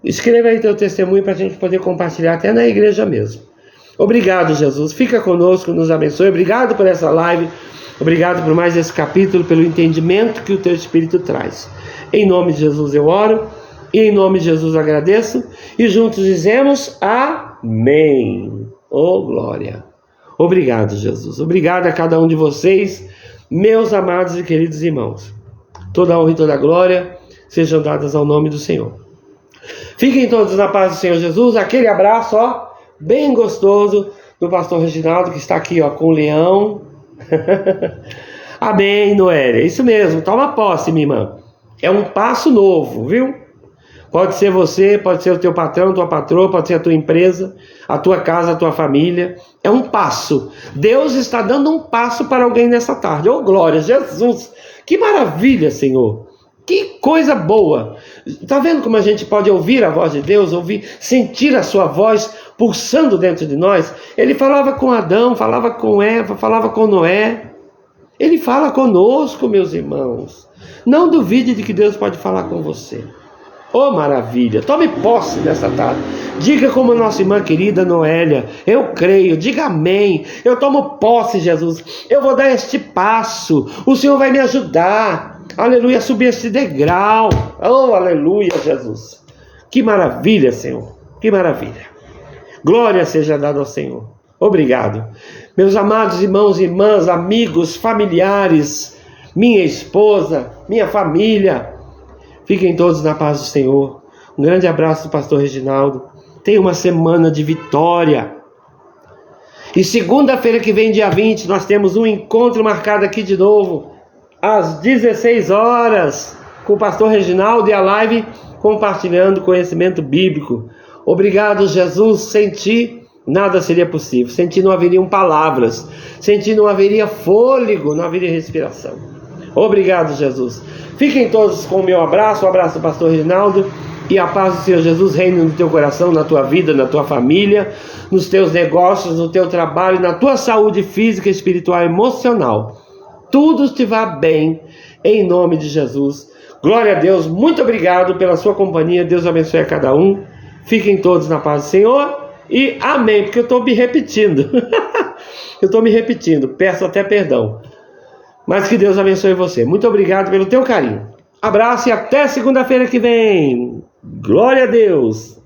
Escreva aí teu testemunho para a gente poder compartilhar até na igreja mesmo. Obrigado, Jesus. Fica conosco, nos abençoe. Obrigado por essa live. Obrigado por mais esse capítulo, pelo entendimento que o teu Espírito traz. Em nome de Jesus eu oro. E em nome de Jesus agradeço. E juntos dizemos amém. Oh, glória. Obrigado, Jesus. Obrigado a cada um de vocês, meus amados e queridos irmãos. Toda a honra e toda a glória sejam dadas ao nome do Senhor. Fiquem todos na paz do Senhor Jesus. Aquele abraço, ó, bem gostoso do pastor Reginaldo, que está aqui, ó, com o leão. Amém, Noélia. Isso mesmo, toma posse, minha irmã. É um passo novo, viu? Pode ser você, pode ser o teu patrão, tua patroa, pode ser a tua empresa, a tua casa, a tua família. É um passo. Deus está dando um passo para alguém nessa tarde. Oh, glória, Jesus. Que maravilha, Senhor. Que coisa boa. Está vendo como a gente pode ouvir a voz de Deus, ouvir, sentir a sua voz pulsando dentro de nós? Ele falava com Adão, falava com Eva, falava com Noé. Ele fala conosco, meus irmãos. Não duvide de que Deus pode falar com você. Oh, maravilha. Tome posse dessa tarde. Diga como nossa irmã querida Noélia: eu creio. Diga amém. Eu tomo posse, Jesus. Eu vou dar este passo. O Senhor vai me ajudar. Aleluia, subir este degrau. Oh, aleluia, Jesus. Que maravilha, Senhor. Que maravilha. Glória seja dada ao Senhor. Obrigado. Meus amados irmãos e irmãs, amigos, familiares, minha esposa, minha família, fiquem todos na paz do Senhor. Um grande abraço do pastor Reginaldo. Tenha uma semana de vitória. E segunda-feira que vem, dia 20, nós temos um encontro marcado aqui de novo, às 16 horas, com o pastor Reginaldo e a live compartilhando conhecimento bíblico. Obrigado, Jesus. Sem ti nada seria possível. Sem ti não haveriam palavras. Sem ti não haveria fôlego, não haveria respiração. Obrigado, Jesus. Fiquem todos com o meu abraço, o abraço do pastor Reginaldo. E a paz do Senhor Jesus reine no teu coração, na tua vida, na tua família, nos teus negócios, no teu trabalho, na tua saúde física, espiritual e emocional. Tudo te vá bem, em nome de Jesus. Glória a Deus, muito obrigado pela sua companhia. Deus abençoe a cada um. Fiquem todos na paz do Senhor. E amém, porque eu estou me repetindo. Eu estou me repetindo, peço até perdão. Mas que Deus abençoe você. Muito obrigado pelo teu carinho. Abraço e até segunda-feira que vem. Glória a Deus.